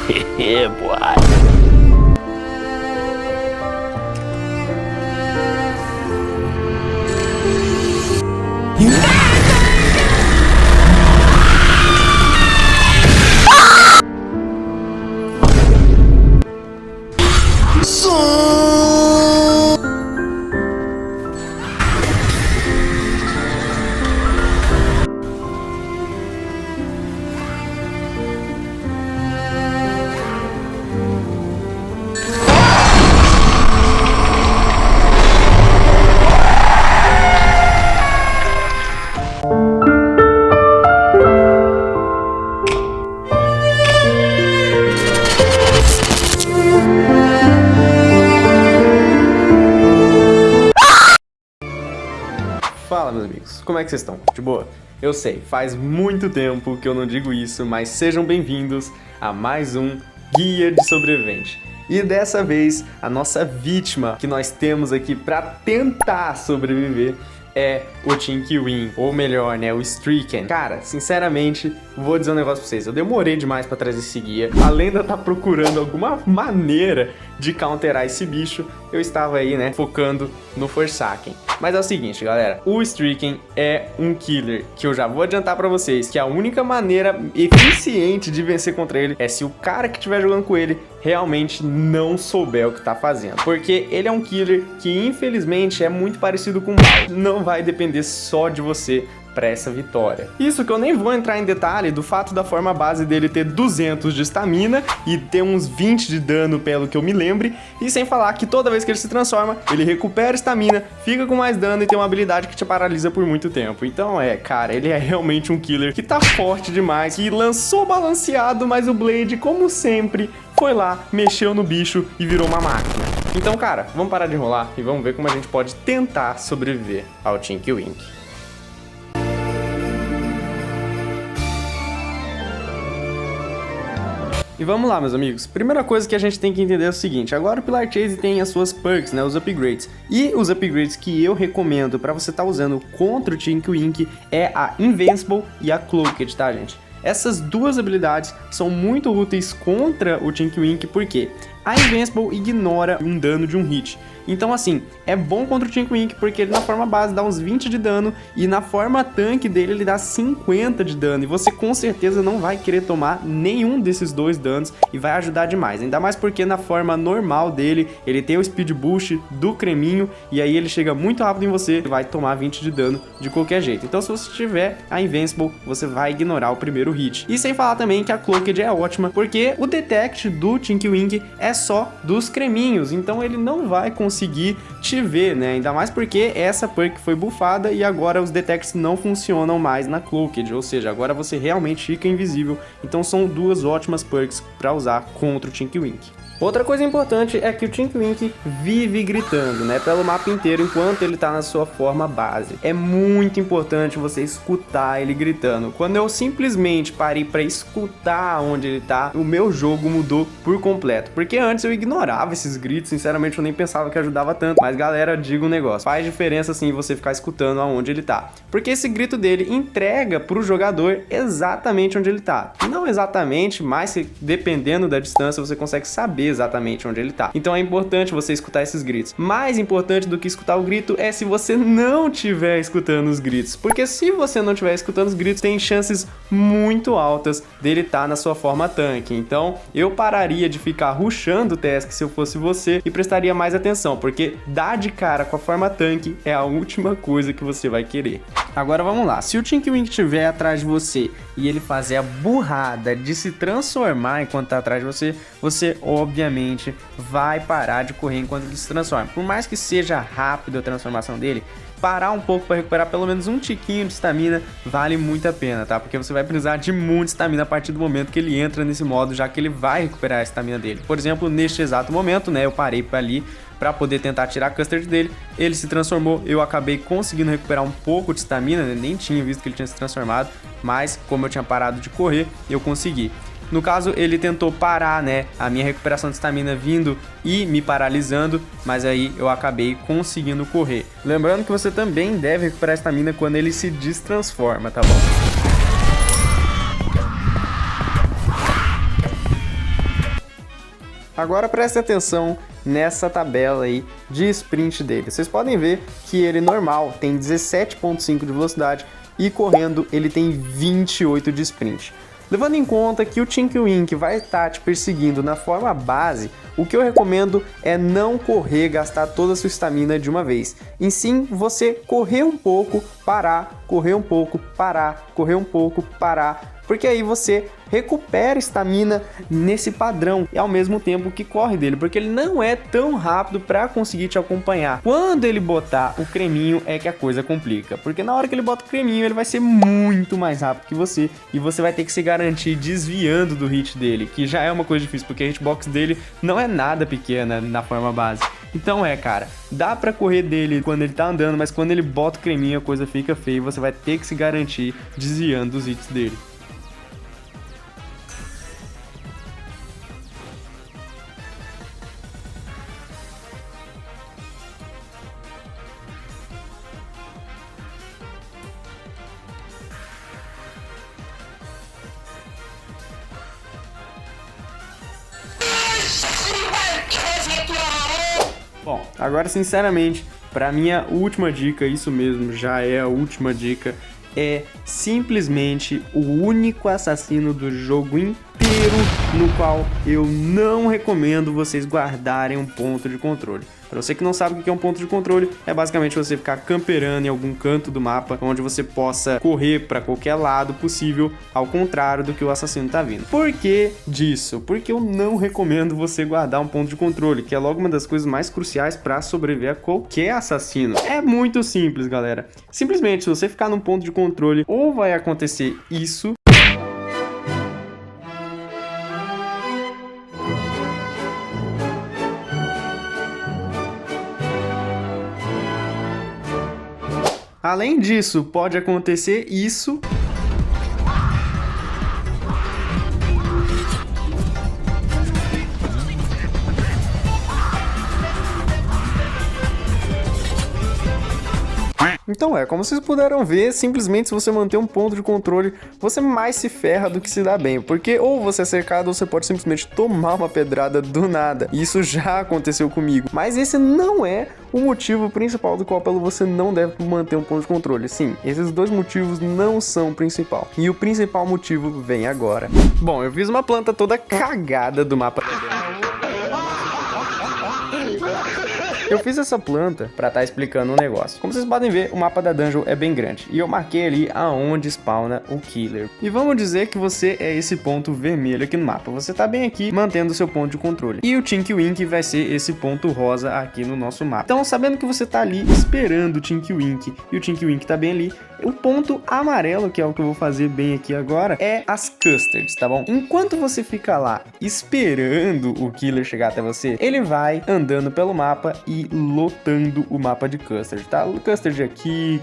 Yeah, boy. Fala, meus amigos, como é que vocês estão? De boa? Eu sei, faz muito tempo que eu não digo isso, mas sejam bem-vindos a mais um Guia de Sobrevivente. E dessa vez, a nossa vítima que nós temos aqui para tentar sobreviver é o Tinky Winky, ou melhor, né, o Stricken. Cara, sinceramente, vou dizer um negócio pra vocês, eu demorei demais pra trazer esse guia. Além de eu estar procurando alguma maneira de counterar esse bicho, eu estava aí, né, focando no Forsaken. Mas é o seguinte, galera, o Stricken é um killer que eu já vou adiantar pra vocês que a única maneira eficiente de vencer contra ele é se o cara que estiver jogando com ele realmente não souber o que tá fazendo. Porque ele é um killer que, infelizmente, é muito parecido com o mal. Não vai depender só de você para essa vitória. Isso que eu nem vou entrar em detalhe do fato da forma base dele ter 200 de estamina e ter uns 20 de dano pelo que eu me lembre, e sem falar que toda vez que ele se transforma, ele recupera estamina, fica com mais dano e tem uma habilidade que te paralisa por muito tempo. Então cara, ele é realmente um killer que tá forte demais, que lançou balanceado, mas o Blade, como sempre, foi lá, mexeu no bicho e virou uma máquina. Então, cara, vamos parar de enrolar e vamos ver como a gente pode tentar sobreviver ao Tinky Winky. E vamos lá, meus amigos. Primeira coisa que a gente tem que entender é o seguinte: agora o Pillar Chase tem as suas perks, né, os upgrades. E os upgrades que eu recomendo para você estar usando contra o Tinky Winky é a Invincible e a Cloaked, tá, gente? Essas duas habilidades são muito úteis contra o Tinky Winky, porque a Invincible ignora um dano de um hit. Então, assim, é bom contra o Tinky Winky porque ele na forma base dá uns 20 de dano e na forma tanque dele ele dá 50 de dano. E você com certeza não vai querer tomar nenhum desses dois danos e vai ajudar demais. Ainda mais porque na forma normal dele, ele tem o Speed Boost do creminho e aí ele chega muito rápido em você e vai tomar 20 de dano de qualquer jeito. Então, se você tiver a Invincible, você vai ignorar o primeiro hit. E sem falar também que a Cloaked é ótima porque o Detect do Tinky Winky é só dos creminhos. Então, ele não vai conseguir te ver, né? Ainda mais porque essa perk foi buffada e agora os detects não funcionam mais na Cloaked, ou seja, agora você realmente fica invisível. Então são duas ótimas perks para usar contra o Tinky Winky. Outra coisa importante é que o Tinky Winky vive gritando, né, pelo mapa inteiro enquanto ele tá na sua forma base. É muito importante você escutar ele gritando. Quando eu simplesmente parei para escutar onde ele tá, o meu jogo mudou por completo. Porque antes eu ignorava esses gritos, sinceramente eu nem pensava que ajudava tanto. Mas galera, digo um negócio, faz diferença sim você ficar escutando aonde ele tá. Porque esse grito dele entrega pro jogador exatamente onde ele tá. Não exatamente, mas dependendo da distância você consegue saber exatamente onde ele tá. Então é importante você escutar esses gritos. Mais importante do que escutar o grito é se você não estiver escutando os gritos. Porque se você não estiver escutando os gritos, tem chances muito altas dele estar na sua forma tanque. Então eu pararia de ficar rushando o task se eu fosse você e prestaria mais atenção, porque dar de cara com a forma tanque é a última coisa que você vai querer. Agora vamos lá, se o Tinky Winky estiver atrás de você e ele fazer a burrada de se transformar enquanto tá atrás de você, você obviamente vai parar de correr enquanto ele se transforma. Por mais que seja rápido a transformação dele, parar um pouco para recuperar pelo menos um tiquinho de estamina vale muito a pena, tá? Porque você vai precisar de muita estamina a partir do momento que ele entra nesse modo, já que ele vai recuperar a estamina dele. Por exemplo, neste exato momento, né, eu parei para ali para poder tentar tirar a custard dele, ele se transformou, eu acabei conseguindo recuperar um pouco de estamina, né? Nem tinha visto que ele tinha se transformado, mas como eu tinha parado de correr, eu consegui. No caso, ele tentou parar, né, a minha recuperação de estamina vindo e me paralisando, mas aí eu acabei conseguindo correr. Lembrando que você também deve recuperar a estamina quando ele se destransforma, tá bom? Agora preste atenção nessa tabela aí de sprint dele. Vocês podem ver que ele normal tem 17.5 de velocidade e correndo ele tem 28 de sprint. Levando em conta que o Tinky Winky vai estar te perseguindo na forma base, o que eu recomendo é não correr, gastar toda a sua estamina de uma vez. Em sim, você correr um pouco, parar, correr um pouco, parar, correr um pouco, parar, porque aí você recupera estamina nesse padrão e ao mesmo tempo que corre dele, porque ele não é tão rápido para conseguir te acompanhar. Quando ele botar o creminho é que a coisa complica, porque na hora que ele bota o creminho ele vai ser muito mais rápido que você e você vai ter que se garantir desviando do hit dele, que já é uma coisa difícil, porque a hitbox dele não é nada pequena na forma base. Então cara, dá pra correr dele quando ele tá andando, mas quando ele bota o creminho a coisa fica feia e você vai ter que se garantir desviando dos hits dele. Bom, agora sinceramente, para minha última dica, isso mesmo, já é a última dica, é simplesmente o único assassino do jogo inteiro no qual eu não recomendo vocês guardarem um ponto de controle. Para você que não sabe o que é um ponto de controle, é basicamente você ficar camperando em algum canto do mapa, onde você possa correr para qualquer lado possível, ao contrário do que o assassino tá vindo. Por que disso? Porque eu não recomendo você guardar um ponto de controle, que é logo uma das coisas mais cruciais para sobreviver a qualquer assassino. É muito simples, galera. Simplesmente, se você ficar num ponto de controle, ou vai acontecer isso, além disso, pode acontecer isso. Então como vocês puderam ver, simplesmente se você manter um ponto de controle, você mais se ferra do que se dá bem, porque ou você é cercado ou você pode simplesmente tomar uma pedrada do nada. Isso já aconteceu comigo, mas esse não é o motivo principal do qual você não deve manter um ponto de controle. Sim, esses dois motivos não são o principal, e o principal motivo vem agora. Bom, eu fiz uma planta toda cagada do mapa. Eu fiz essa planta pra estar explicando um negócio. Como vocês podem ver, o mapa da dungeon é bem grande. E eu marquei ali aonde spawna o killer. E vamos dizer que você é esse ponto vermelho aqui no mapa. Você tá bem aqui, mantendo o seu ponto de controle. E o Tinky Winky vai ser esse ponto rosa aqui no nosso mapa. Então, sabendo que você tá ali esperando o Tinky Winky, e o Tinky Winky tá bem ali, o ponto amarelo, que é o que eu vou fazer bem aqui agora, é as custards, tá bom? Enquanto você fica lá esperando o killer chegar até você, ele vai andando pelo mapa e lotando o mapa de custard, tá? Custard aqui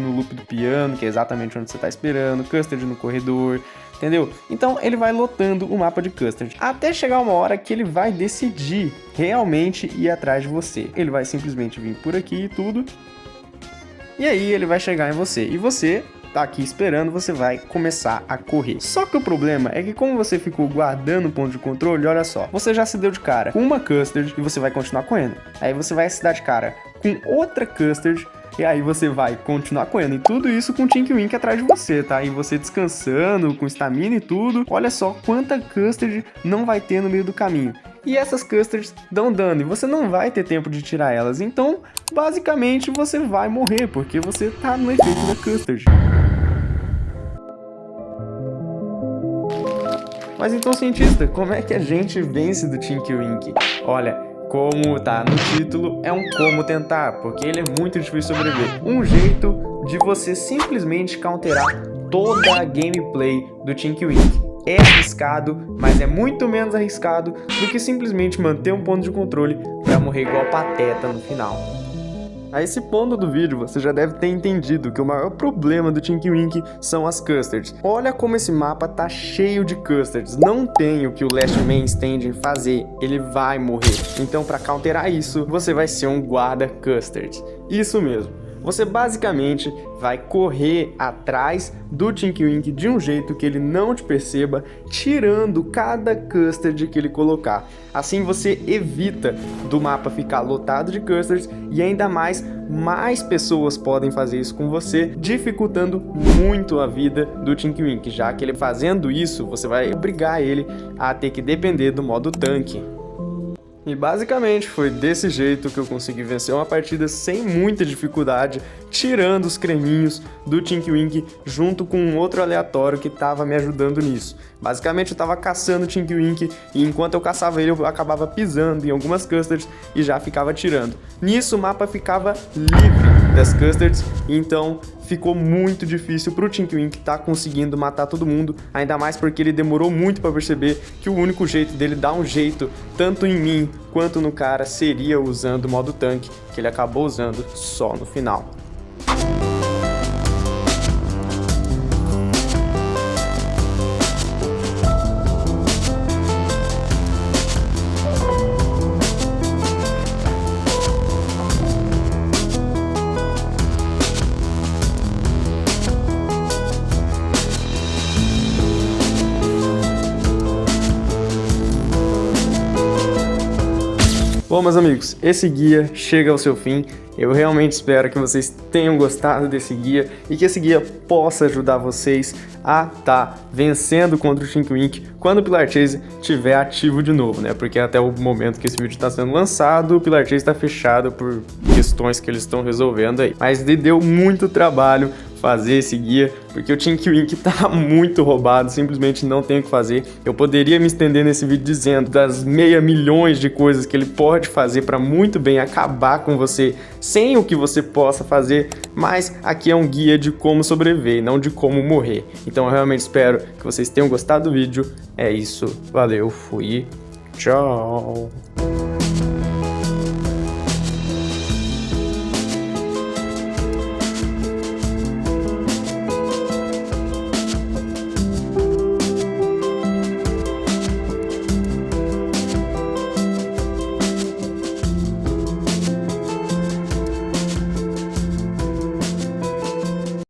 no loop do piano, que é exatamente onde você tá esperando, custard no corredor, entendeu? Então ele vai lotando o mapa de custard, até chegar uma hora que ele vai decidir realmente ir atrás de você. Ele vai simplesmente vir por aqui e tudo, e aí ele vai chegar em você, e você tá aqui esperando, você vai começar a correr. Só que o problema é que como você ficou guardando o ponto de controle, olha só, você já se deu de cara com uma custard e você vai continuar correndo. Aí você vai se dar de cara com outra custard e aí você vai continuar correndo. E tudo isso com o Tinky Winky atrás de você, tá? E você descansando, com estamina e tudo. Olha só quanta custard não vai ter no meio do caminho. E essas custards dão dano e você não vai ter tempo de tirar elas. Então, basicamente, você vai morrer, porque você tá no efeito da custard. Mas então, cientista, como é que a gente vence do Tinky Winky? Olha, como tá no título, é um como tentar, porque ele é muito difícil sobreviver. Um jeito de você simplesmente counterar toda a gameplay do Tinky Winky. É arriscado, mas é muito menos arriscado do que simplesmente manter um ponto de controle para morrer igual Pateta no final. A esse ponto do vídeo, você já deve ter entendido que o maior problema do Tinky Winky são as custards. Olha como esse mapa tá cheio de custards. Não tem o que o Last Man Standing fazer, ele vai morrer. Então, para counterar isso, você vai ser um guarda custards. Isso mesmo. você basicamente vai correr atrás do Tinky Winky de um jeito que ele não te perceba, tirando cada custard que ele colocar. Assim você evita do mapa ficar lotado de custards e ainda mais pessoas podem fazer isso com você, dificultando muito a vida do Tinky Winky, já que ele fazendo isso, você vai obrigar ele a ter que depender do modo tanque. E basicamente foi desse jeito que eu consegui vencer uma partida sem muita dificuldade, tirando os creminhos do Tinky Winky junto com um outro aleatório que estava me ajudando nisso. Basicamente eu estava caçando o Tinky Winky e enquanto eu caçava ele eu acabava pisando em algumas custards e já ficava tirando. Nisso o mapa ficava livre das custards, então ficou muito difícil pro Tinky Winky estar conseguindo matar todo mundo, ainda mais porque ele demorou muito para perceber que o único jeito dele dar um jeito, tanto em mim quanto no cara, seria usando o modo tanque, que ele acabou usando só no final. Bom, meus amigos, esse guia chega ao seu fim. Eu realmente espero que vocês tenham gostado desse guia e que esse guia possa ajudar vocês a estar vencendo contra o Tinky Winky quando o Pillar Chase estiver ativo de novo, né? Porque até o momento que esse vídeo está sendo lançado, o Pillar Chase está fechado por questões que eles estão resolvendo aí. Mas deu muito trabalho fazer esse guia, porque o Tinky Winky tá muito roubado, simplesmente não tem o que fazer. Eu poderia me estender nesse vídeo dizendo das 600 milhões de coisas que ele pode fazer para muito bem acabar com você sem o que você possa fazer, mas aqui é um guia de como sobreviver, não de como morrer. Então eu realmente espero que vocês tenham gostado do vídeo. É isso, valeu, fui, tchau!